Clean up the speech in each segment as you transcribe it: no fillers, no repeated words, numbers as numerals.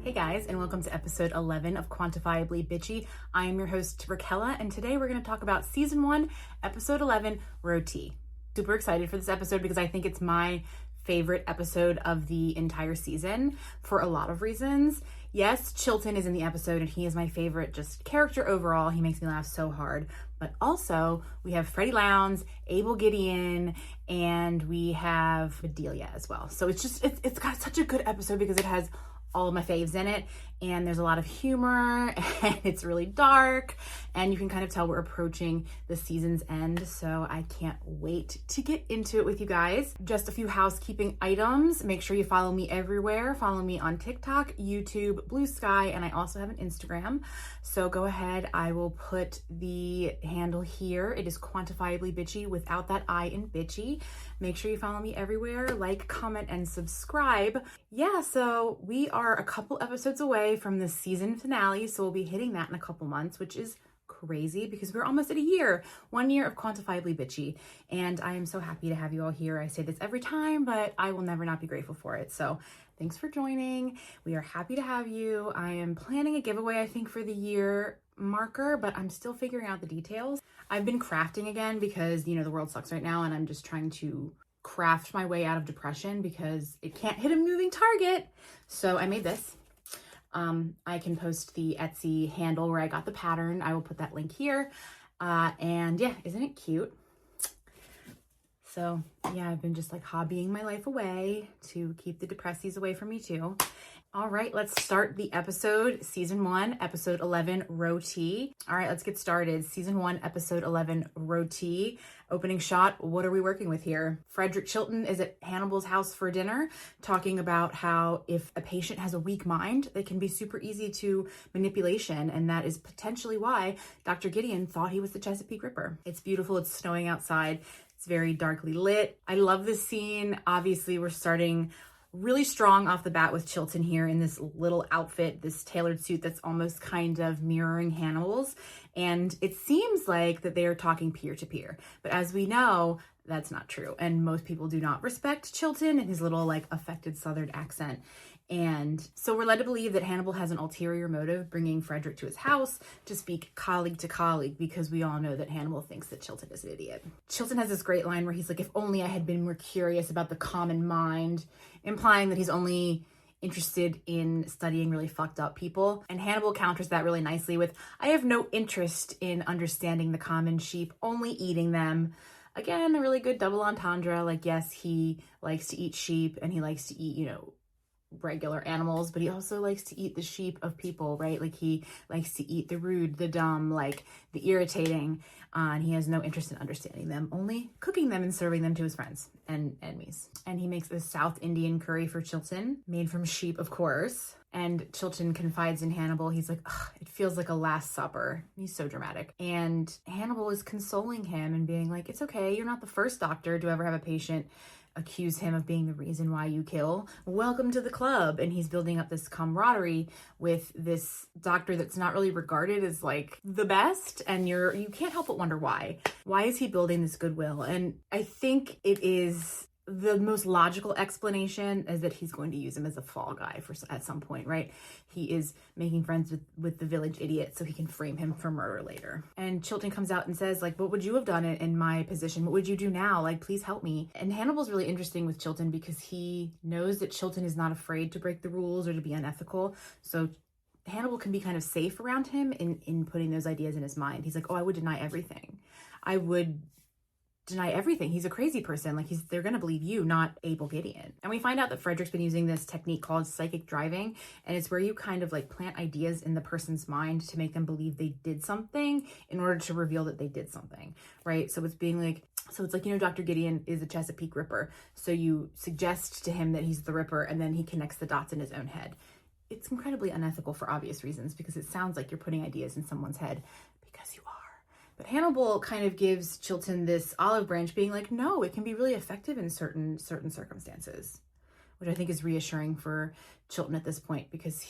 Hey guys, and welcome to episode 11 of Quantifiably Bitchy. I am your host, Raquella, and today we're going to talk about season 1, episode 11, Row T. Super excited for this episode because I think it's my favorite episode of the entire season for a lot of reasons. Yes, Chilton is in the episode and he is my favorite just character overall. He makes me laugh so hard. But also we have Freddie Lowndes, Abel Gideon, and we have Bedelia as well. So it's got such a good episode because it has all of my faves in it, and there's a lot of humor, and it's really dark, and you can kind of tell we're approaching the season's end, so I can't wait to get into it with you guys. Just a few housekeeping items. Make sure you follow me everywhere. Follow me on TikTok, YouTube, Blue Sky, and I also have an Instagram. So go ahead, I will put the handle here. It is Quantifiably Bitchy without that I in bitchy. Make sure you follow me everywhere, like, comment, and subscribe. Yeah, so we are a couple episodes away from the season finale, so we'll be hitting that in a couple months, which is crazy because we're almost at a year, 1 year of Quantifiably Bitchy, and I am so happy to have you all here. I say this every time, but I will never not be grateful for it. So thanks for joining. We are happy to have you. I am planning a giveaway, I think, for the year marker, but I'm still figuring out the details. I've been crafting again because, you know, the world sucks right now, and I'm just trying to craft my way out of depression because it can't hit a moving target. So I made this. I can post the Etsy handle where I got the pattern. I will put that link here. And yeah, isn't it cute? So yeah, I've been just like hobbying my life away to keep the depressies away from me too. All right, let's start the episode. Season 1, episode 11, Row T. All right, let's get started. Season 1, episode 11, Row T. Opening shot, what are we working with here? Frederick Chilton is at Hannibal's house for dinner, talking about how if a patient has a weak mind, they can be super easy to manipulation, and that is potentially why Dr. Gideon thought he was the Chesapeake Ripper. It's beautiful, it's snowing outside, it's very darkly lit. I love this scene. Obviously, we're starting really strong off the bat with Chilton here in this little outfit, this tailored suit that's almost kind of mirroring Hannibal's. And it seems like that they are talking peer to peer. But as we know, that's not true. And most people do not respect Chilton and his little like affected Southern accent. And so we're led to believe that Hannibal has an ulterior motive bringing Frederick to his house to speak colleague to colleague, because we all know that Hannibal thinks that Chilton is an idiot. Chilton has this great line where he's like, if only I had been more curious about the common mind, implying that he's only interested in studying really fucked up people. And Hannibal counters that really nicely with, I have no interest in understanding the common sheep, only eating them. Again, a really good double entendre. Like, yes, he likes to eat sheep and he likes to eat, you know, regular animals, but he also likes to eat the sheep of people, right? Like he likes to eat the rude, the dumb, like the irritating, and he has no interest in understanding them, only cooking them and serving them to his friends and enemies. And he makes a South Indian curry for Chilton, made from sheep, of course. And Chilton confides in Hannibal. He's like, it feels like a Last Supper. He's so dramatic. And Hannibal is consoling him and being like, it's okay. You're not the first doctor to ever have a patient accuse him of being the reason why you kill. Welcome to the club. And he's building up this camaraderie with this doctor that's not really regarded as like the best. And you can't help but wonder why. Why is he building this goodwill? And I think it is the most logical explanation is that he's going to use him as a fall guy at some point, right? He is making friends with the village idiot so he can frame him for murder later. And Chilton comes out and says, like, what would you have done in my position? What would you do now? Like, please help me. And Hannibal's really interesting with Chilton because he knows that Chilton is not afraid to break the rules or to be unethical. So Hannibal can be kind of safe around him in putting those ideas in his mind. He's like, oh, I would deny everything. I would deny everything. He's a crazy person. Like they're going to believe you, not Abel Gideon. And we find out that Frederick's been using this technique called psychic driving. And it's where you kind of like plant ideas in the person's mind to make them believe they did something in order to reveal that they did something, right? So it's being like, you know, Dr. Gideon is a Chesapeake Ripper. So you suggest to him that he's the Ripper and then he connects the dots in his own head. It's incredibly unethical for obvious reasons because it sounds like you're putting ideas in someone's head because you are. But Hannibal kind of gives Chilton this olive branch being like, no, it can be really effective in certain circumstances, which I think is reassuring for Chilton at this point because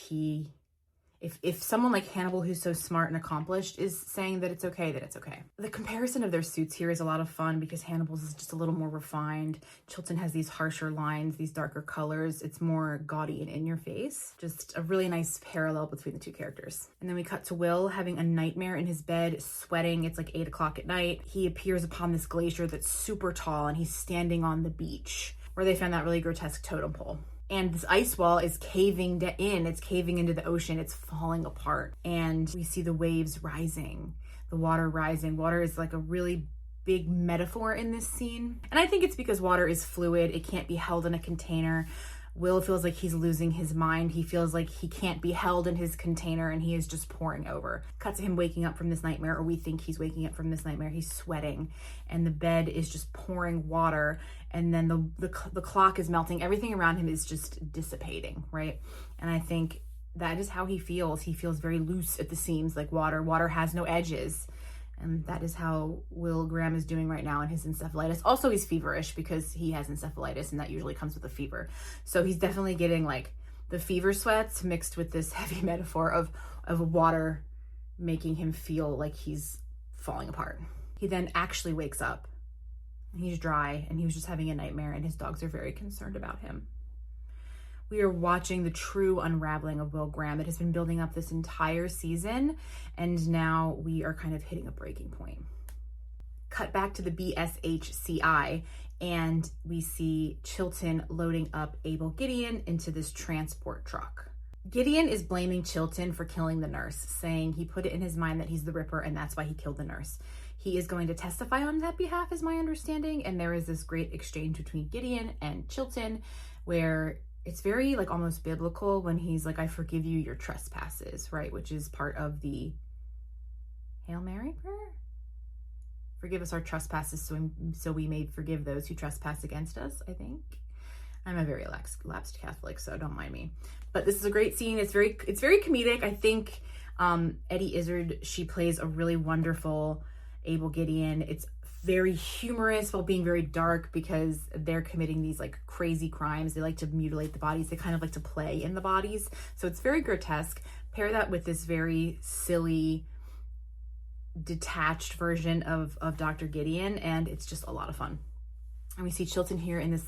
If someone like Hannibal, who's so smart and accomplished, is saying that it's okay, then it's okay. The comparison of their suits here is a lot of fun because Hannibal's is just a little more refined. Chilton has these harsher lines, these darker colors. It's more gaudy and in your face. Just a really nice parallel between the two characters. And then we cut to Will having a nightmare in his bed, sweating. It's like 8 o'clock at night. He appears upon this glacier that's super tall and he's standing on the beach where they found that really grotesque totem pole. And this ice wall is caving in. It's caving into the ocean. It's falling apart. And we see the waves rising, the water rising. Water is like a really big metaphor in this scene. And I think it's because water is fluid. It can't be held in a container. Will feels like he's losing his mind. He feels like he can't be held in his container and he is just pouring over. Cut to him waking up from this nightmare, or we think he's waking up from this nightmare. He's sweating and the bed is just pouring water, and then the clock is melting. Everything around him is just dissipating, right? And I think that is how he feels. He feels very loose at the seams, like water. Water has no edges. And that is how Will Graham is doing right now in his encephalitis. Also, he's feverish because he has encephalitis, and that usually comes with a fever. So he's definitely getting like the fever sweats mixed with this heavy metaphor of water making him feel like he's falling apart. He then actually wakes up. He's dry, and he was just having a nightmare, and his dogs are very concerned about him. We are watching the true unraveling of Will Graham that has been building up this entire season, and now we are kind of hitting a breaking point. Cut back to the BSHCI, and we see Chilton loading up Abel Gideon into this transport truck. Gideon is blaming Chilton for killing the nurse, saying he put it in his mind that he's the Ripper and that's why he killed the nurse. He is going to testify on that behalf, is my understanding, and there is this great exchange between Gideon and Chilton where it's very like almost biblical when he's like, I forgive you your trespasses, right? Which is part of the Hail Mary prayer. Forgive us our trespasses so we may forgive those who trespass against us, I think. I'm a very lapsed Catholic, so don't mind me. But this is a great scene. It's very comedic. I think Eddie Izzard, she plays a really wonderful Abel Gideon. It's very humorous while being very dark because they're committing these like crazy crimes. They like to mutilate the bodies. They kind of like to play in the bodies. So it's very grotesque. Pair that with this very silly, detached version of Dr. Gideon, and it's just a lot of fun. And we see Chilton here in this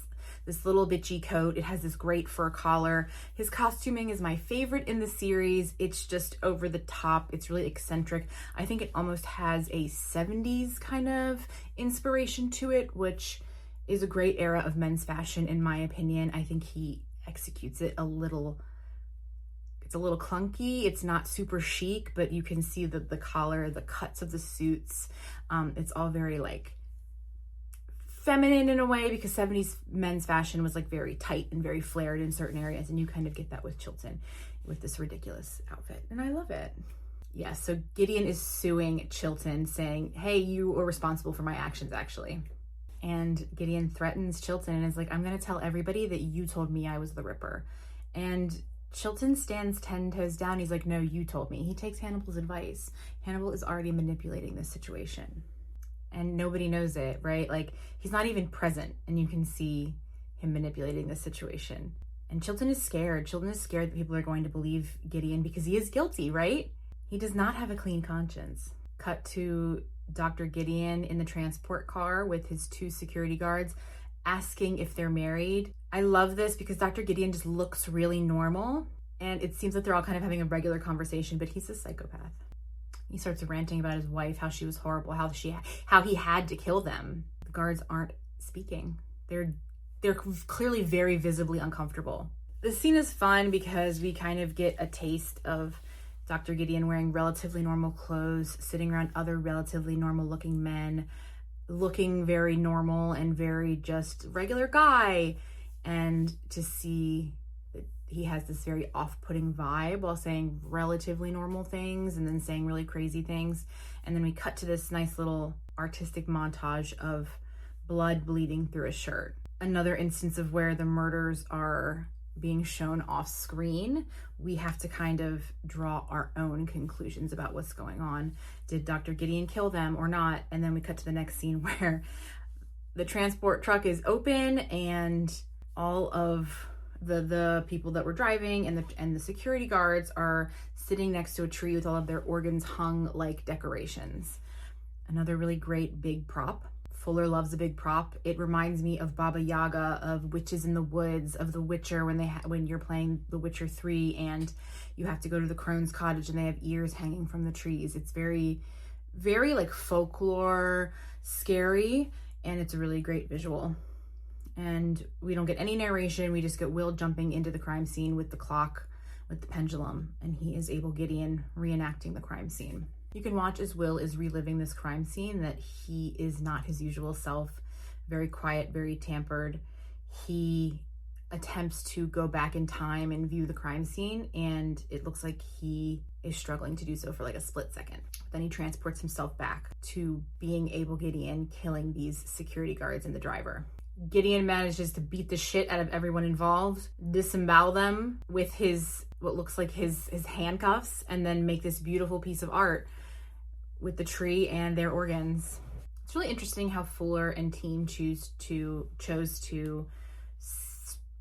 little bitchy coat. It has this great fur collar. His costuming is my favorite in the series. It's just over the top. It's really eccentric. I think it almost has a 70s kind of inspiration to it, which is a great era of men's fashion in my opinion. I think he executes it it's a little clunky. It's not super chic, but you can see the collar, the cuts of the suits. It's all very like feminine in a way because 70s men's fashion was like very tight and very flared in certain areas, and you kind of get that with Chilton with this ridiculous outfit, and I love it. Yeah, so Gideon is suing Chilton saying, hey, you were responsible for my actions actually. And Gideon threatens Chilton and is like, I'm gonna tell everybody that you told me I was the Ripper. And Chilton stands 10 toes down. He's like, no, you told me. He takes Hannibal's advice. Hannibal is already manipulating this situation. And nobody knows it, right? Like, he's not even present, and you can see him manipulating the situation. And Chilton is scared. Chilton is scared that people are going to believe Gideon because he is guilty, right? He does not have a clean conscience. Cut to Dr. Gideon in the transport car with his 2 security guards asking if they're married. I love this because Dr. Gideon just looks really normal, and it seems like they're all kind of having a regular conversation, but he's a psychopath. He starts ranting about his wife, how she was horrible, how he had to kill them. The guards aren't speaking. They're clearly very visibly uncomfortable. The scene is fun because we kind of get a taste of Dr. Gideon wearing relatively normal clothes, sitting around other relatively normal looking men, looking very normal and very just regular guy. And to see that he has this very off-putting vibe while saying relatively normal things and then saying really crazy things. And then we cut to this nice little artistic montage of blood bleeding through a shirt. Another instance of where the murders are being shown off screen. We have to kind of draw our own conclusions about what's going on. Did Dr. Gideon kill them or not? And then we cut to the next scene where the transport truck is open and all of The people that were driving and the security guards are sitting next to a tree with all of their organs hung like decorations. Another really great big prop. Fuller loves a big prop. It reminds me of Baba Yaga, of Witches in the Woods, of The Witcher, when you're playing The Witcher 3 and you have to go to the crone's cottage and they have ears hanging from the trees. It's very, very like folklore, scary, and it's a really great visual. And we don't get any narration. We just get Will jumping into the crime scene with the clock, with the pendulum, and he is Abel Gideon reenacting the crime scene. You can watch as Will is reliving this crime scene, that he is not his usual self, very quiet, very tampered. He attempts to go back in time and view the crime scene, and it looks like he is struggling to do so for like a split second. Then he transports himself back to being Abel Gideon, killing these security guards and the driver. Gideon manages to beat the shit out of everyone involved, disembowel them with what looks like his handcuffs, and then make this beautiful piece of art with the tree and their organs. It's really interesting how Fuller and team chose to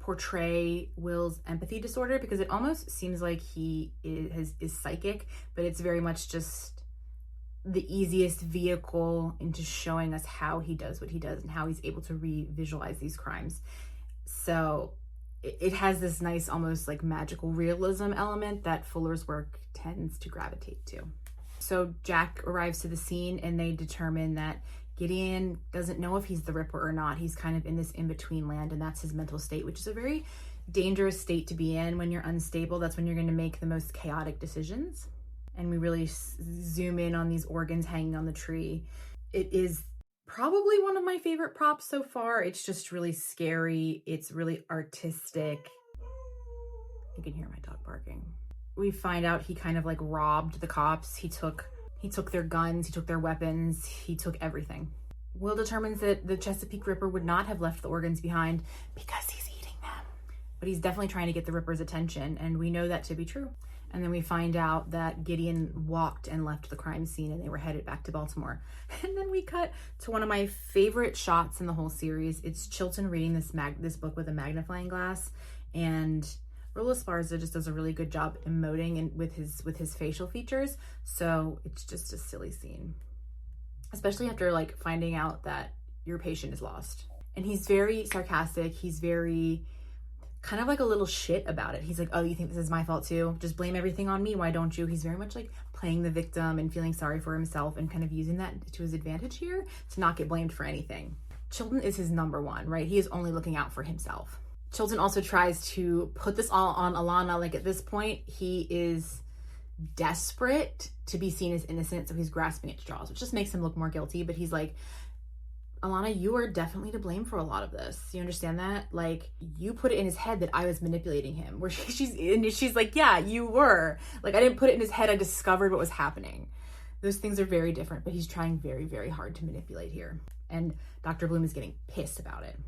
portray Will's empathy disorder, because it almost seems like he is psychic, but it's very much just the easiest vehicle into showing us how he does what he does and how he's able to re-visualize these crimes. So it has this nice, almost like magical realism element that Fuller's work tends to gravitate to. So Jack arrives to the scene and they determine that Gideon doesn't know if he's the Ripper or not. He's kind of in this in-between land, and that's his mental state, which is a very dangerous state to be in. When you're unstable, that's when you're going to make the most chaotic decisions. And we really zoom in on these organs hanging on the tree. It is probably one of my favorite props so far. It's just really scary. It's really artistic. You can hear my dog barking. We find out he kind of like robbed the cops. He took their guns, he took their weapons, he took everything. Will determines that the Chesapeake Ripper would not have left the organs behind because he's eating them. But he's definitely trying to get the Ripper's attention, and we know that to be true. And then we find out that Gideon walked and left the crime scene and they were headed back to Baltimore. And then we cut to one of my favorite shots in the whole series. It's Chilton reading this book with a magnifying glass, and Raul Esparza just does a really good job emoting and with his facial features. So it's just a silly scene, especially after like finding out that your patient is lost. And he's very sarcastic. He's very kind of like a little shit about it. He's like, oh, you think this is my fault too? Just blame everything on me. Why don't you? He's very much like playing the victim and feeling sorry for himself and kind of using that to his advantage here to not get blamed for anything. Chilton is his number one, right? He is only looking out for himself. Chilton also tries to put this all on Alana. Like at this point, he is desperate to be seen as innocent. So he's grasping at straws, which just makes him look more guilty. But he's like, Alana, you are definitely to blame for a lot of this. You understand that? Like, you put it in his head that I was manipulating him. Where she's like, yeah, you were. Like, I didn't put it in his head. I discovered what was happening. Those things are very different, but he's trying very, very hard to manipulate here. And Dr. Bloom is getting pissed about it.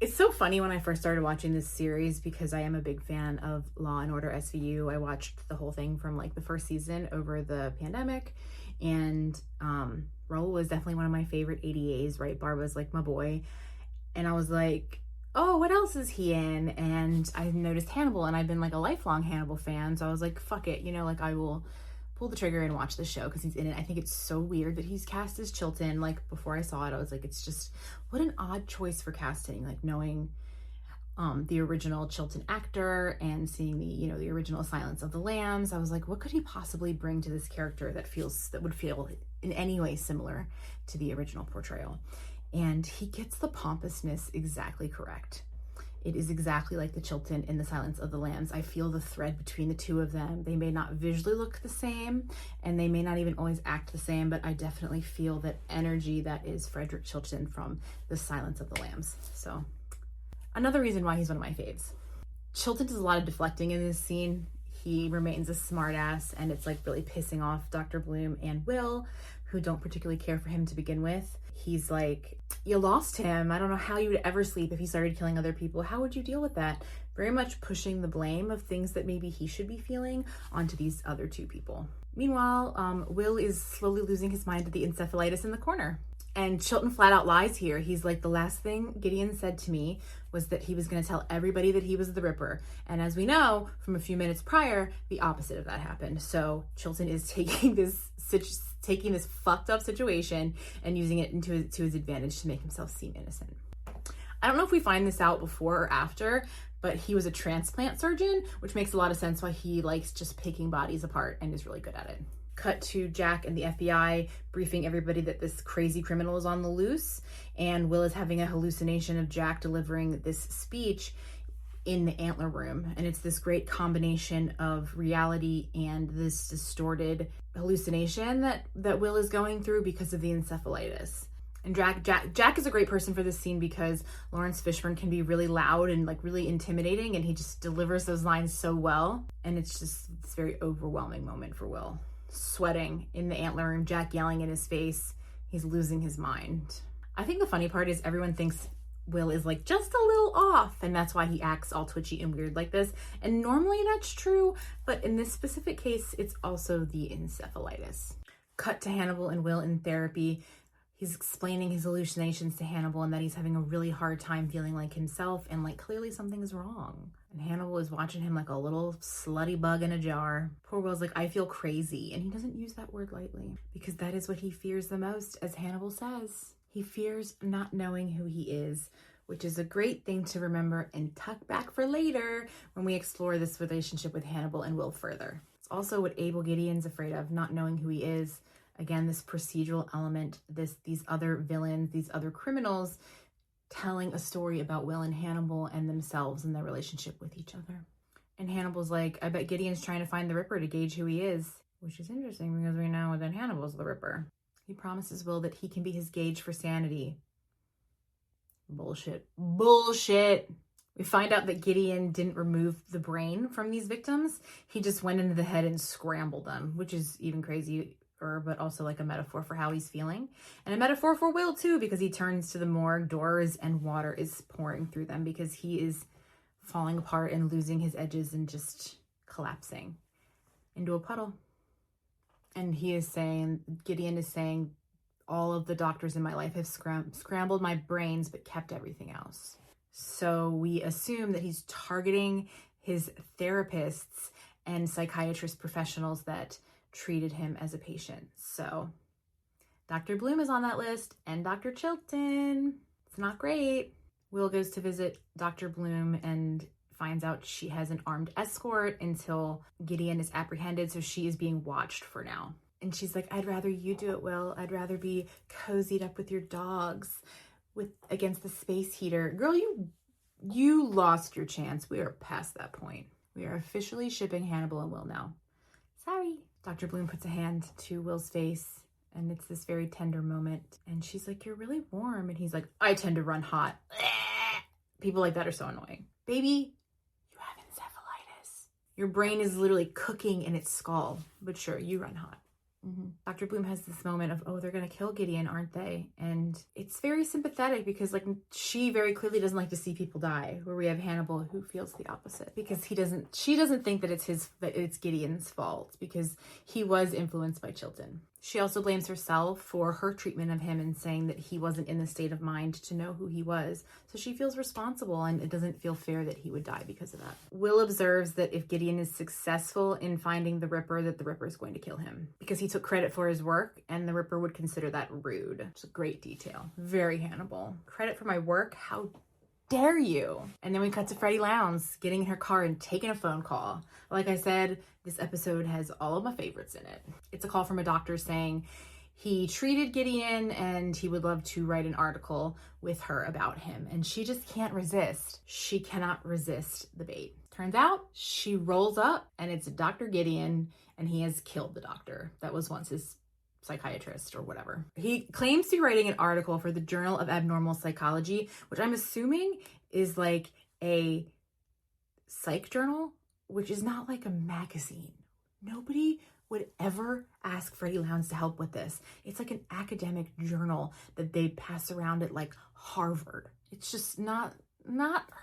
It's so funny when I first started watching this series, because I am a big fan of Law and Order SVU. I watched the whole thing from like the first season over the pandemic, and Raul was definitely one of my favorite ADAs, right? Barbara's like my boy. And I was like, oh, what else is he in? And I noticed Hannibal, and I've been like a lifelong Hannibal fan. So I was like, fuck it, like I will pull the trigger and watch the show because he's in it. I think it's so weird that he's cast as Chilton. Like before I saw it, I was like, it's just, what an odd choice for casting, like knowing the original Chilton actor and seeing the original Silence of the Lambs. I was like, what could he possibly bring to this character that would feel in any way similar to the original portrayal? And he gets the pompousness exactly correct. It is exactly like the Chilton in the Silence of the Lambs. I feel the thread between the two of them. They may not visually look the same, and they may not even always act the same, but I definitely feel that energy that is Frederick Chilton from the Silence of the Lambs. So another reason why he's one of my faves. Chilton does a lot of deflecting in this scene. He remains a smartass, and it's like really pissing off Dr. Bloom and Will, who don't particularly care for him to begin with. He's like, you lost him. I don't know how you would ever sleep if he started killing other people. How would you deal with that? Very much pushing the blame of things that maybe he should be feeling onto these other two people. Meanwhile, Will is slowly losing his mind at the encephalitis in the corner. And Chilton flat out lies here. He's like, the last thing Gideon said to me was that he was going to tell everybody that he was the Ripper. And as we know from a few minutes prior, the opposite of that happened. So Chilton is taking this fucked up situation and using it to his advantage to make himself seem innocent. I don't know if we find this out before or after, but he was a transplant surgeon, which makes a lot of sense why he likes just picking bodies apart and is really good at it. Cut to Jack and the FBI briefing everybody that this crazy criminal is on the loose, and Will is having a hallucination of Jack delivering this speech in the antler room. And it's this great combination of reality and this distorted hallucination that Will is going through because of the encephalitis. And Jack is a great person for this scene because Lawrence Fishburne can be really loud and like really intimidating, and he just delivers those lines so well. And it's just this very overwhelming moment for Will. Sweating in the antler room, Jack yelling in his face. He's losing his mind. I think the funny part is everyone thinks Will is like just a little off, and that's why he acts all twitchy and weird like this. And normally that's true, but in this specific case, it's also the encephalitis. Cut to Hannibal and Will in therapy. He's explaining his hallucinations to Hannibal and that he's having a really hard time feeling like himself and like clearly something's wrong. And Hannibal is watching him like a little slutty bug in a jar. Poor Will's like, I feel crazy. And he doesn't use that word lightly because that is what he fears the most, as Hannibal says. He fears not knowing who he is, which is a great thing to remember and tuck back for later when we explore this relationship with Hannibal and Will further. It's also what Abel Gideon's afraid of, not knowing who he is. Again, this procedural element, these other villains, these other criminals telling a story about Will and Hannibal and themselves and their relationship with each other. And Hannibal's like, I bet Gideon's trying to find the Ripper to gauge who he is, which is interesting because we know that Hannibal's the Ripper. He promises Will that he can be his gauge for sanity. Bullshit. Bullshit. We find out that Gideon didn't remove the brain from these victims. He just went into the head and scrambled them, which is even crazy. But also like a metaphor for how he's feeling, and a metaphor for Will too, because he turns to the morgue doors and water is pouring through them because he is falling apart and losing his edges and just collapsing into a puddle. And Gideon is saying, all of the doctors in my life have scrambled my brains but kept everything else. So we assume that he's targeting his therapists and psychiatrist professionals that treated him as a patient. So Dr. Bloom is on that list, and Dr. Chilton. It's not great. Will goes to visit Dr. Bloom and finds out she has an armed escort until Gideon is apprehended, so she is being watched for now. And she's like, I'd rather you do it, Will. I'd rather be cozied up with your dogs against the space heater. Girl, you lost your chance. We are past that point. We are officially shipping Hannibal and Will now. Sorry. Dr. Bloom puts a hand to Will's face, and it's this very tender moment. And she's like, you're really warm. And he's like, I tend to run hot. People like that are so annoying. Baby, you have encephalitis. Your brain is literally cooking in its skull. But sure, you run hot. Dr. Bloom has this moment of, oh, they're going to kill Gideon, aren't they? And it's very sympathetic because like she very clearly doesn't like to see people die, where we have Hannibal who feels the opposite because she doesn't think that it's Gideon's fault because he was influenced by Chilton. She also blames herself for her treatment of him and saying that he wasn't in the state of mind to know who he was. So she feels responsible, and it doesn't feel fair that he would die because of that. Will observes that if Gideon is successful in finding the Ripper, that the Ripper is going to kill him because he took credit for his work, and the Ripper would consider that rude. It's a great detail. Very Hannibal. Credit for my work? How dare you? And then we cut to Freddie Lowndes getting in her car and taking a phone call. Like I said, this episode has all of my favorites in it. It's a call from a doctor saying he treated Gideon and he would love to write an article with her about him. And she just can't resist. She cannot resist the bait. Turns out she rolls up and it's Dr. Gideon, and he has killed the doctor that was once his psychiatrist or whatever. He claims to be writing an article for the Journal of Abnormal Psychology, which I'm assuming is like a psych journal, which is not like a magazine. Nobody would ever ask Freddie Lowndes to help with this. It's like an academic journal that they pass around at like Harvard. It's just not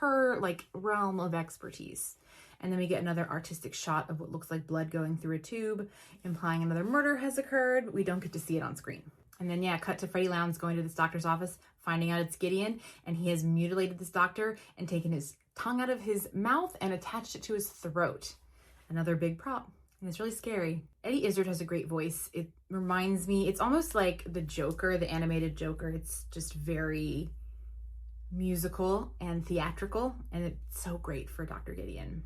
her like realm of expertise. And then we get another artistic shot of what looks like blood going through a tube, implying another murder has occurred. We don't get to see it on screen. And then, yeah, cut to Freddie Lowndes going to this doctor's office, finding out it's Gideon, and he has mutilated this doctor and taken his tongue out of his mouth and attached it to his throat. Another big prop. And it's really scary. Eddie Izzard has a great voice. It reminds me, it's almost like the Joker, the animated Joker. It's just very musical and theatrical, and it's so great for Dr. Gideon.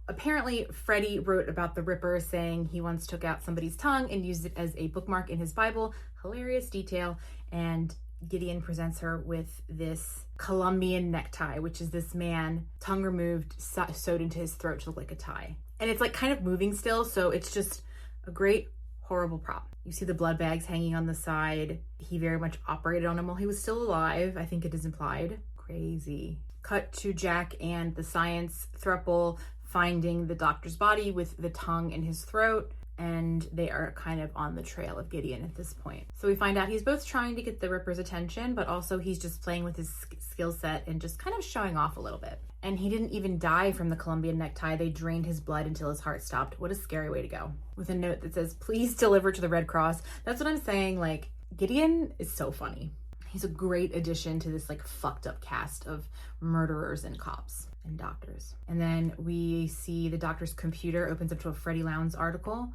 Apparently, Freddie wrote about the Ripper, saying he once took out somebody's tongue and used it as a bookmark in his Bible. Hilarious detail. And Gideon presents her with this Colombian necktie, which is this man, tongue removed, sewed into his throat to look like a tie. And it's like kind of moving still, so it's just a great, horrible prop. You see the blood bags hanging on the side. He very much operated on him while he was still alive. I think it is implied. Crazy. Cut to Jack and the science throuple finding the doctor's body with the tongue in his throat, and they are kind of on the trail of Gideon at this point. So we find out he's both trying to get the Ripper's attention, but also he's just playing with his skill set and just kind of showing off a little bit. And he didn't even die from the Colombian necktie. They drained his blood until his heart stopped. What a scary way to go. With a note that says, please deliver to the Red Cross. That's what I'm saying. Like, Gideon is so funny. He's a great addition to this like fucked up cast of murderers and cops and doctors. And then we see the doctor's computer opens up to a Freddie Lowndes article.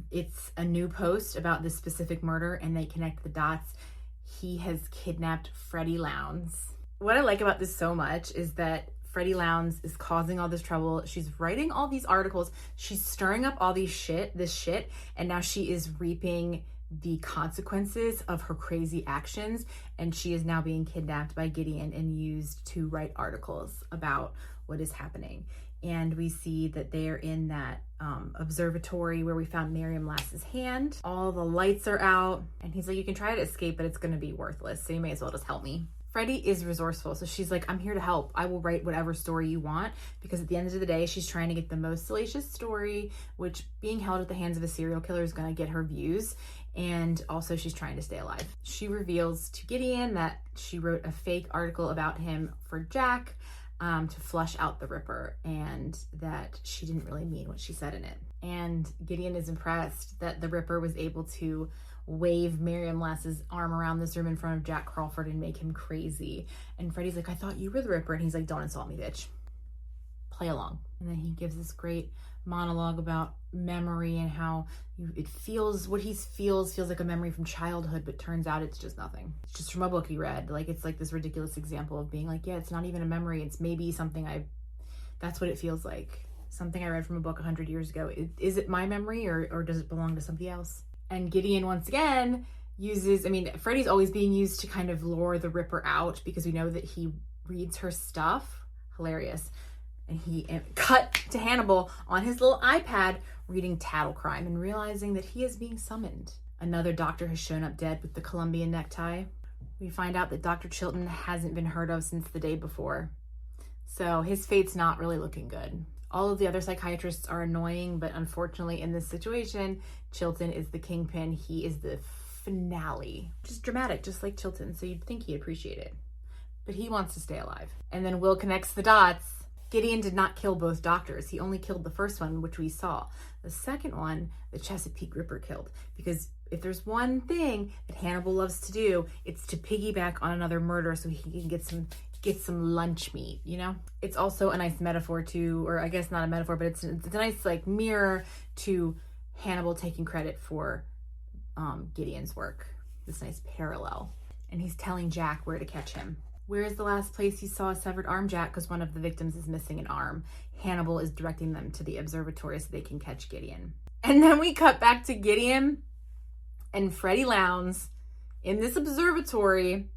It's a new post about this specific murder, and they connect the dots. He has kidnapped Freddie Lowndes. What I like about this so much is that Freddie Lowndes is causing all this trouble. She's writing all these articles. She's stirring up all this shit, and now she is reaping the consequences of her crazy actions, and she is now being kidnapped by Gideon and used to write articles about what is happening. And we see that they are in that observatory where we found Miriam Lass's hand. All the lights are out, and he's like, you can try to escape, but it's going to be worthless, so you may as well just help me. Freddie is resourceful, so she's like, I'm here to help. I will write whatever story you want, because at the end of the day, she's trying to get the most salacious story, which being held at the hands of a serial killer is going to get her views, and also she's trying to stay alive. She reveals to Gideon that she wrote a fake article about him for Jack to flush out the Ripper, and that she didn't really mean what she said in it. And Gideon is impressed that the Ripper was able to wave Miriam Lass's arm around this room in front of Jack Crawford and make him crazy. And Freddie's like, I thought you were the Ripper. And he's like, don't insult me, bitch. Play along. And then he gives this great monologue about memory and how it feels, what he feels like a memory from childhood, but turns out it's just nothing. It's just from a book he read. Like, it's like this ridiculous example of being like, yeah, it's not even a memory. It's maybe something that's what it feels like. Something I read from a book 100 years ago. Is it my memory or does it belong to somebody else? And Gideon once again uses, Freddie's always being used to kind of lure the Ripper out because we know that he reads her stuff. Hilarious. And he cut to Hannibal on his little iPad reading Tattle Crime and realizing that he is being summoned. Another doctor has shown up dead with the Colombian necktie. We find out that Dr. Chilton hasn't been heard of since the day before. So his fate's not really looking good. All of the other psychiatrists are annoying, but unfortunately in this situation, Chilton is the kingpin. He is the finale. Just dramatic, just like Chilton, so you'd think he'd appreciate it. But he wants to stay alive. And then Will connects the dots. Gideon did not kill both doctors. He only killed the first one, which we saw. The second one, the Chesapeake Ripper killed. Because if there's one thing that Hannibal loves to do, it's to piggyback on another murder so he can get some lunch meat, you know? It's also a nice metaphor to, or I guess not a metaphor, but it's a nice like mirror to Hannibal taking credit for Gideon's work. This nice parallel. And he's telling Jack where to catch him. Where is the last place you saw a severed arm, Jack? Because one of the victims is missing an arm. Hannibal is directing them to the observatory so they can catch Gideon. And then we cut back to Gideon and Freddie Lowndes in this observatory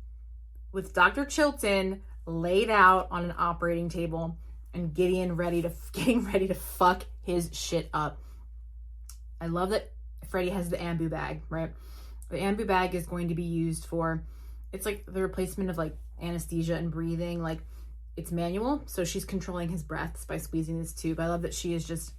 with Dr. Chilton laid out on an operating table and Gideon getting ready to fuck his shit up. I love that Freddie has the ambu bag, right? The ambu bag is going to be used for, it's like the replacement of like anesthesia and breathing. Like, it's manual, so she's controlling his breaths by squeezing this tube. I love that she is just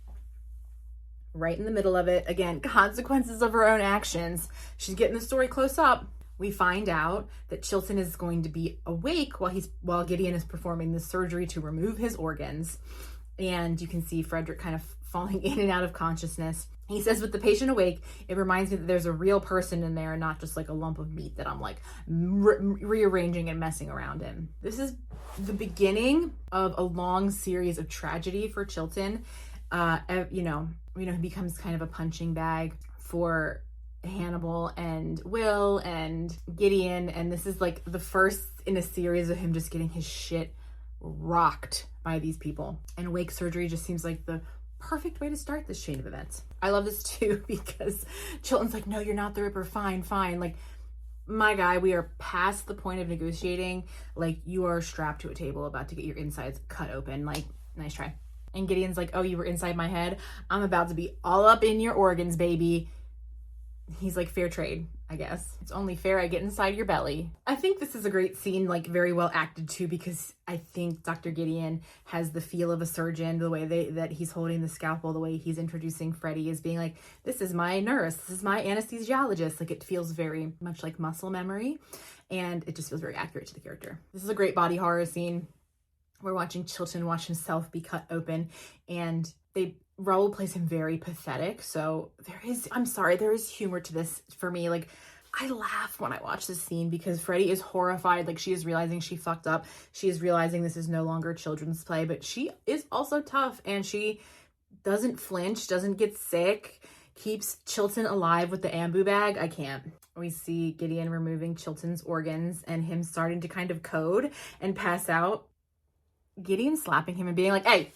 right in the middle of it. Again, consequences of her own actions. She's getting the story close up. We find out that Chilton is going to be awake while Gideon is performing the surgery to remove his organs. And you can see Frederick kind of falling in and out of consciousness. He says, with the patient awake, it reminds me that there's a real person in there, not just like a lump of meat that I'm like rearranging and messing around in. This is the beginning of a long series of tragedy for Chilton. He becomes kind of a punching bag for Hannibal and Will and Gideon. And this is like the first in a series of him just getting his shit rocked by these people. And awake surgery just seems like the perfect way to start this chain of events. I love this too because Chilton's like, no, you're not the Ripper. Fine. Like, my guy, we are past the point of negotiating. Like, you are strapped to a table about to get your insides cut open. Like, nice try. And Gideon's like, oh, you were inside my head? I'm about to be all up in your organs, baby. He's like, fair trade, I guess. It's only fair I get inside your belly. I think this is a great scene, like very well acted too, because I think Dr. Gideon has the feel of a surgeon, the way that he's holding the scalpel, the way he's introducing Freddie as being like, this is my nurse, this is my anesthesiologist. Like, it feels very much like muscle memory, and it just feels very accurate to the character. This is a great body horror scene. We're watching Chilton watch himself be cut open, and Raoul plays him very pathetic. So there is humor to this for me. Like, I laugh when I watch this scene because Freddie is horrified. Like, she is realizing she fucked up. She is realizing this is no longer children's play, but she is also tough, and she doesn't flinch, doesn't get sick, keeps Chilton alive with the ambu bag. I can't. We see Gideon removing Chilton's organs and him starting to kind of code and pass out. Gideon slapping him and being like, hey,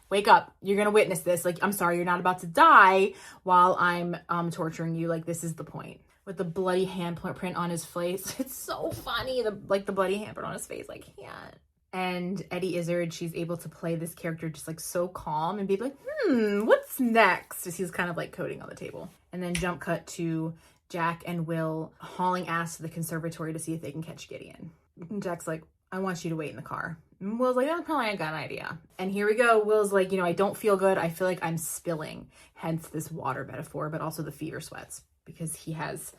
wake up. You're going to witness this. Like, I'm sorry, you're not about to die while I'm torturing you. Like, this is the point. With the bloody handprint on his face. It's so funny. The bloody handprint on his face. I can't. And Eddie Izzard, she's able to play this character just like so calm and be like, what's next? As he's kind of like coding on the table. And then jump cut to Jack and Will hauling ass to the conservatory to see if they can catch Gideon. And Jack's like, I want you to wait in the car. And Will's like, oh, probably I got an idea. And here we go. Will's like, I don't feel good. I feel like I'm spilling. Hence this water metaphor, but also the fever sweats because he has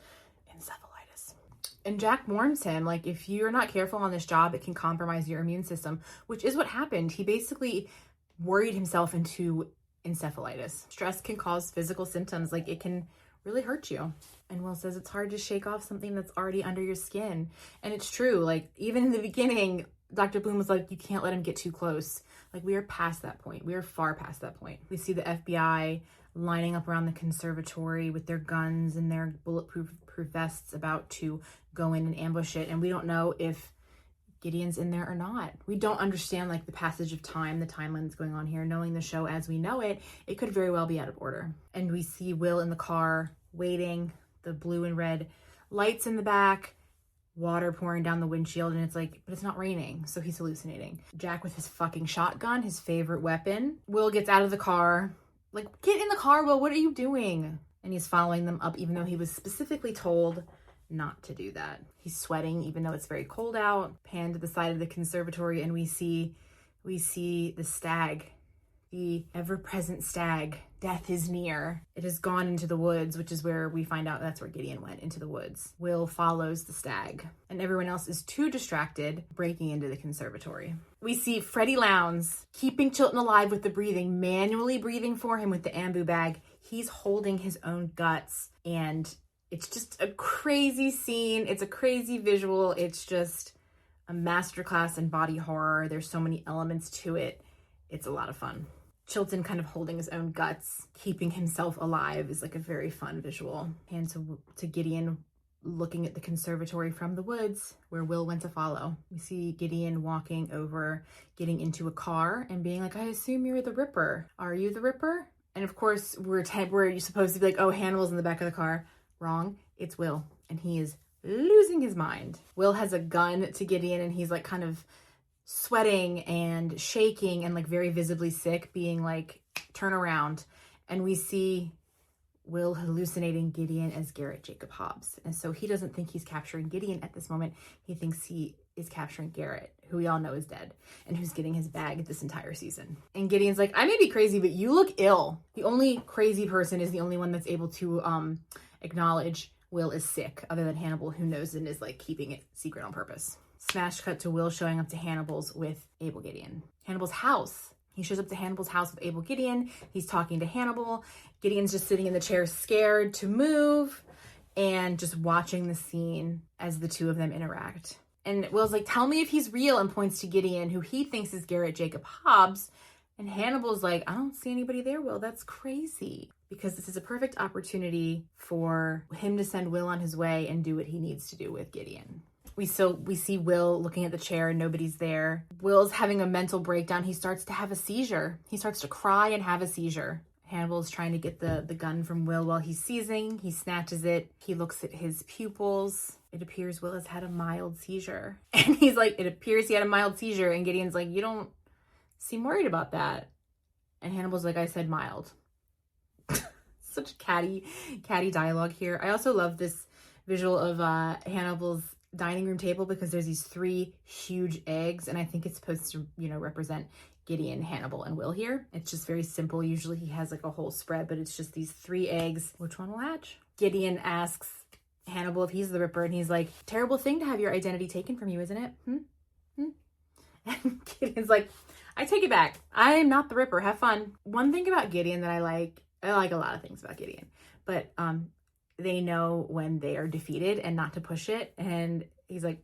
encephalitis. And Jack warns him, like, if you're not careful on this job, it can compromise your immune system, which is what happened. He basically worried himself into encephalitis. Stress can cause physical symptoms. Like, it can really hurt you. And Will says it's hard to shake off something that's already under your skin. And it's true. Like, even in the beginning, Dr. Bloom was like, you can't let him get too close. Like, we are past that point. We are far past that point. We see the FBI lining up around the conservatory with their guns and their bulletproof vests about to go in and ambush it. And we don't know if Gideon's in there or not. We don't understand, like, the passage of time, the timeline that's going on here. Knowing the show as we know it, it could very well be out of order. And we see Will in the car waiting, the blue and red lights in the back, water pouring down the windshield, and it's like, but it's not raining, so he's hallucinating. Jack with his fucking shotgun, his favorite weapon. Will gets out of the car. Like, get in the car, Will, what are you doing? And he's following them up, even though he was specifically told not to do that. He's sweating, even though it's very cold out. Pan to the side of the conservatory, and we see the stag, the ever-present stag. Death is near. It has gone into the woods, which is where we find out that's where Gideon went, into the woods. Will follows the stag, and everyone else is too distracted, breaking into the conservatory. We see Freddie Lowndes keeping Chilton alive with the breathing, manually breathing for him with the ambu bag. He's holding his own guts, and it's just a crazy scene. It's a crazy visual. It's just a masterclass in body horror. There's so many elements to it. It's a lot of fun. Chilton kind of holding his own guts, keeping himself alive is like a very fun visual. And to Gideon looking at the conservatory from the woods where Will went to follow. We see Gideon walking over, getting into a car and being like, I assume you're the Ripper. Are you the Ripper? And of course, we're supposed to be like, oh, Hannibal's in the back of the car. Wrong. It's Will. And he is losing his mind. Will has a gun to Gideon, and he's like kind of sweating and shaking and like very visibly sick, being like, turn around. And we see Will hallucinating Gideon as Garrett Jacob Hobbs. And so he doesn't think he's capturing Gideon at this moment. He thinks he is capturing Garrett, who we all know is dead and who's getting his bag this entire season. And Gideon's like, I may be crazy, but you look ill. The only crazy person is the only one that's able to acknowledge Will is sick, other than Hannibal, who knows and is like keeping it secret on purpose. Smash cut to Will showing up to Hannibal's with Abel Gideon. Hannibal's house. He shows up to Hannibal's house with Abel Gideon. He's talking to Hannibal. Gideon's just sitting in the chair, scared to move, and just watching the scene as the two of them interact. And Will's like, tell me if he's real, and points to Gideon, who he thinks is Garrett Jacob Hobbs. And Hannibal's like, I don't see anybody there, Will. That's crazy. Because this is a perfect opportunity for him to send Will on his way and do what he needs to do with Gideon. We see Will looking at the chair and nobody's there. Will's having a mental breakdown. He starts to have a seizure. He starts to cry and have a seizure. Hannibal's trying to get the gun from Will while he's seizing. He snatches it. He looks at his pupils. It appears Will has had a mild seizure. And he's like, it appears he had a mild seizure. And Gideon's like, you don't seem worried about that. And Hannibal's like, I said mild. Such catty dialogue here. I also love this visual of Hannibal's dining room table because there's these 3 huge eggs, and I think it's supposed to, represent Gideon, Hannibal, and Will here. It's just very simple. Usually he has like a whole spread, but it's just these 3 eggs. Which one will hatch? Gideon asks Hannibal if he's the Ripper, and he's like, terrible thing to have your identity taken from you, isn't it? And Gideon's like, I take it back. I am not the Ripper. Have fun. One thing about Gideon that I like a lot of things about Gideon, but they know when they are defeated and not to push it. And he's like,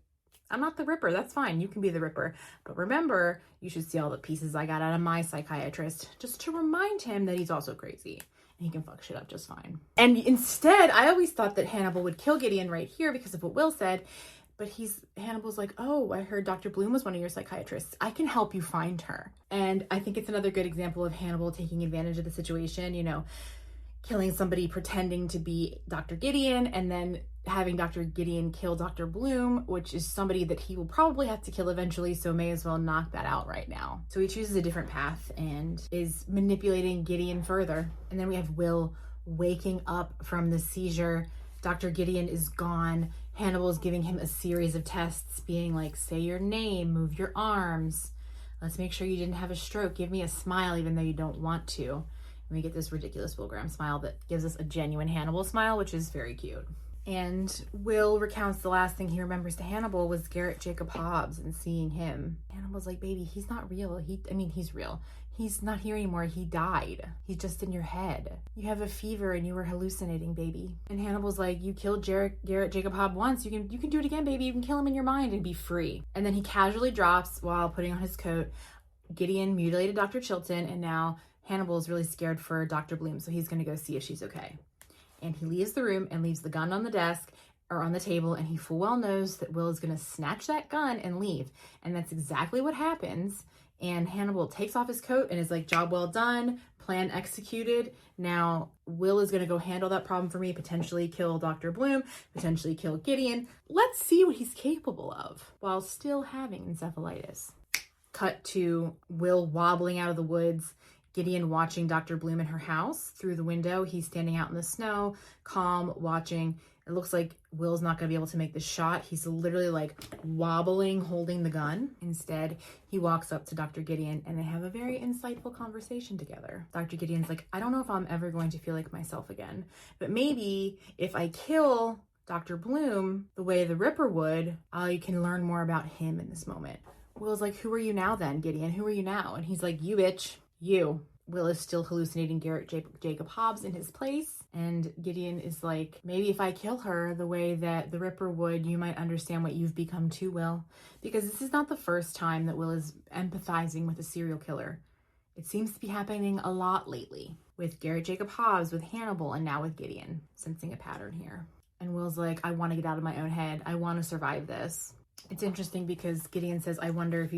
I'm not the Ripper. That's fine. You can be the Ripper. But remember, you should see all the pieces I got out of my psychiatrist, just to remind him that he's also crazy and he can fuck shit up just fine. And instead, I always thought that Hannibal would kill Gideon right here because of what Will said. But Hannibal's like, oh, I heard Dr. Bloom was one of your psychiatrists. I can help you find her. And I think it's another good example of Hannibal taking advantage of the situation, killing somebody pretending to be Dr. Gideon and then having Dr. Gideon kill Dr. Bloom, which is somebody that he will probably have to kill eventually, so may as well knock that out right now. So he chooses a different path and is manipulating Gideon further. And then we have Will waking up from the seizure. Dr. Gideon is gone. Hannibal is giving him a series of tests, being like, say your name, move your arms. Let's make sure you didn't have a stroke. Give me a smile even though you don't want to. And we get this ridiculous Will Graham smile that gives us a genuine Hannibal smile, which is very cute. And Will recounts the last thing he remembers to Hannibal was Garrett Jacob Hobbs and seeing him. Hannibal's like, baby, he's not real. He's real. He's not here anymore. He died. He's just in your head. You have a fever and you were hallucinating, baby. And Hannibal's like, you killed Garrett Jacob Hobbs once. You can do it again, baby. You can kill him in your mind and be free. And then he casually drops while putting on his coat. Gideon mutilated Dr. Chilton, and now Hannibal is really scared for Dr. Bloom, so he's going to go see if she's okay. And he leaves the room and leaves the gun on the desk or on the table, and he full well knows that Will is going to snatch that gun and leave. And that's exactly what happens. And Hannibal takes off his coat and is like, job well done, plan executed. Now Will is going to go handle that problem for me, potentially kill Dr. Bloom, potentially kill Gideon. Let's see what he's capable of while still having encephalitis. Cut to Will wobbling out of the woods. Gideon watching Dr. Bloom in her house through the window. He's standing out in the snow, calm, watching. It looks like Will's not going to be able to make the shot. He's literally like wobbling, holding the gun. Instead, he walks up to Dr. Gideon and they have a very insightful conversation together. Dr. Gideon's like, I don't know if I'm ever going to feel like myself again, but maybe if I kill Dr. Bloom the way the Ripper would, I can learn more about him in this moment. Will's like, who are you now then, Gideon? Who are you now? And he's like, you bitch. You. Will is still hallucinating Garrett Jacob Hobbs in his place. And Gideon is like, maybe if I kill her the way that the Ripper would, you might understand what you've become too, Will. Because this is not the first time that Will is empathizing with a serial killer. It seems to be happening a lot lately. With Garrett Jacob Hobbs, with Hannibal, and now with Gideon. Sensing a pattern here. And Will's like, I want to get out of my own head. I want to survive this. It's interesting because Gideon says, I wonder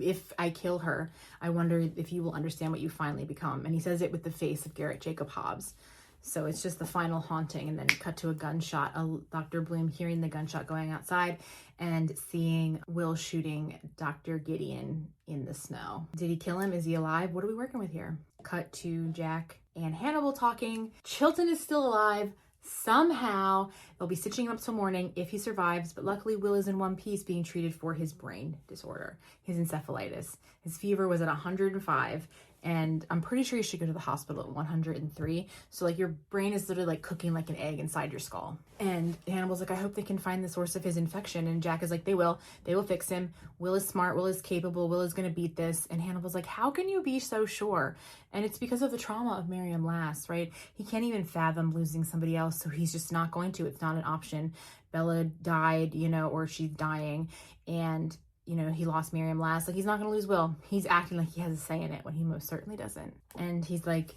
if I kill her, I wonder if you will understand what you finally become. And he says it with the face of Garrett Jacob Hobbs. So it's just the final haunting, and then cut to a gunshot, Dr. Bloom hearing the gunshot going outside and seeing Will shooting Dr. Gideon in the snow. Did he kill him? Is he alive? What are we working with here? Cut to Jack and Hannibal talking. Chilton is still alive. Somehow they'll be stitching him up till morning if he survives, but luckily Will is in one piece being treated for his brain disorder, his encephalitis. His fever was at 105, And I'm pretty sure you should go to the hospital at 103. So like your brain is literally like cooking like an egg inside your skull. And Hannibal's like, I hope they can find the source of his infection. And Jack is like, they will fix him. Will is smart. Will is capable. Will is going to beat this. And Hannibal's like, how can you be so sure? And it's because of the trauma of Miriam Lass, right? He can't even fathom losing somebody else. So he's just not going to. It's not an option. Bella died, or she's dying. And he lost Miriam Lass. Like, he's not going to lose Will. He's acting like he has a say in it when he most certainly doesn't. And he's like,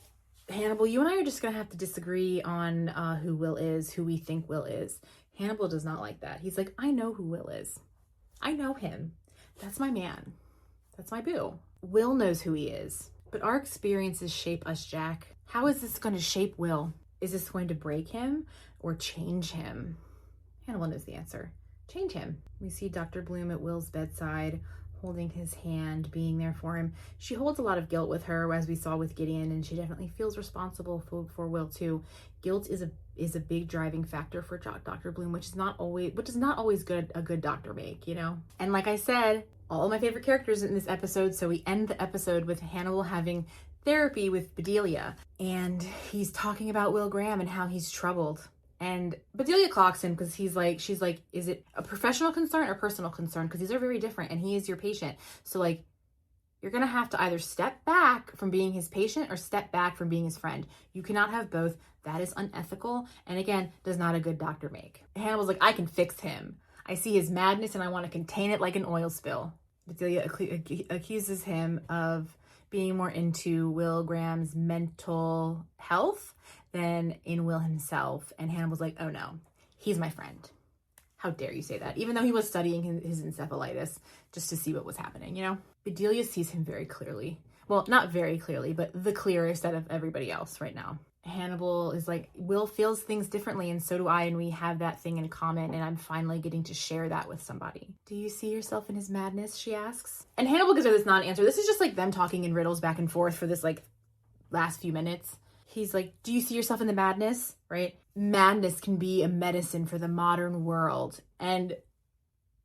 Hannibal, you and I are just going to have to disagree on who Will is, who we think Will is. Hannibal does not like that. He's like, I know who Will is. I know him. That's my man. That's my boo. Will knows who he is. But our experiences shape us, Jack. How is this going to shape Will? Is this going to break him or change him? Hannibal knows the answer. Change him. We see Dr. Bloom at Will's bedside, holding his hand, being there for him. She holds a lot of guilt with her, as we saw with Gideon, and she definitely feels responsible for Will too. Guilt is a big driving factor for Dr. Bloom, which is not always a good doctor make, And like I said, all of my favorite characters in this episode. So we end the episode with Hannibal having therapy with Bedelia, and he's talking about Will Graham and how he's troubled. And Bedelia clocks him because she's like, is it a professional concern or personal concern? Because these are very different, and he is your patient. So like, you're going to have to either step back from being his patient or step back from being his friend. You cannot have both. That is unethical. And again, does not a good doctor make. Hannibal's like, I can fix him. I see his madness and I want to contain it like an oil spill. Bedelia accuses him of being more into Will Graham's mental health than in Will himself. And Hannibal's like, oh no, he's my friend. How dare you say that? Even though he was studying his encephalitis just to see what was happening, Bedelia sees him very clearly. Well, not very clearly, but the clearest out of everybody else right now. Hannibal is like, Will feels things differently, and so do I, and we have that thing in common, and I'm finally getting to share that with somebody. Do you see yourself in his madness, she asks. And Hannibal gives her this non-answer. This is just like them talking in riddles back and forth for this like last few minutes. He's like, do you see yourself in the madness, right? Madness can be a medicine for the modern world. And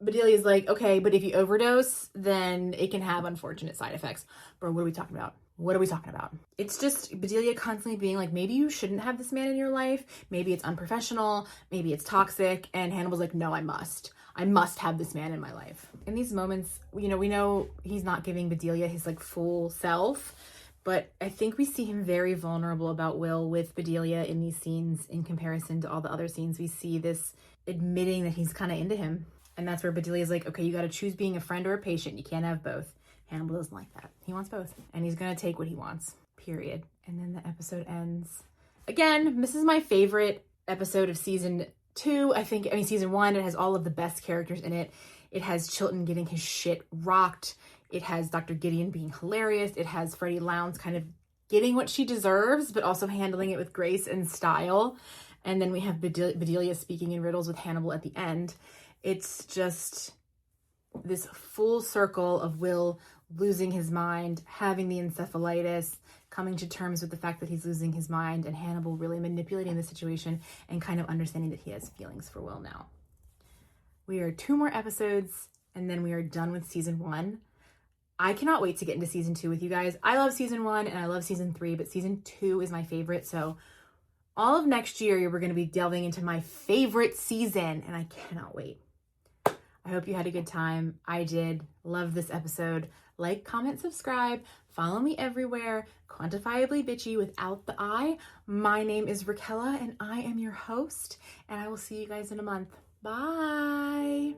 Bedelia's like, okay, but if you overdose, then it can have unfortunate side effects. Bro, what are we talking about? What are we talking about? It's just Bedelia constantly being like, maybe you shouldn't have this man in your life. Maybe it's unprofessional. Maybe it's toxic. And Hannibal's like, no, I must have this man in my life. In these moments, we know he's not giving Bedelia his like full self, but I think we see him very vulnerable about Will with Bedelia in these scenes in comparison to all the other scenes. We see this admitting that he's kind of into him. And that's where Bedelia's like, okay, you got to choose being a friend or a patient. You can't have both. Hannibal doesn't like that. He wants both. And he's going to take what he wants, period. And then the episode ends. Again, this is my favorite episode of season 2. Season 1, it has all of the best characters in it. It has Chilton getting his shit rocked. It has Dr. Gideon being hilarious. It has Freddie Lounds kind of getting what she deserves, but also handling it with grace and style. And then we have Bedelia speaking in riddles with Hannibal at the end. It's just this full circle of Will losing his mind, having the encephalitis, coming to terms with the fact that he's losing his mind, and Hannibal really manipulating the situation and kind of understanding that he has feelings for Will now. We are 2 more episodes, and then we are done with season 1. I cannot wait to get into season 2 with you guys. I love season 1 and I love season 3, but season 2 is my favorite. So all of next year, we're going to be delving into my favorite season, and I cannot wait. I hope you had a good time. I did. Love this episode. Like, comment, subscribe. Follow me everywhere. Quantifiably bitchy without the I. My name is Raquella, and I am your host. And I will see you guys in a month. Bye.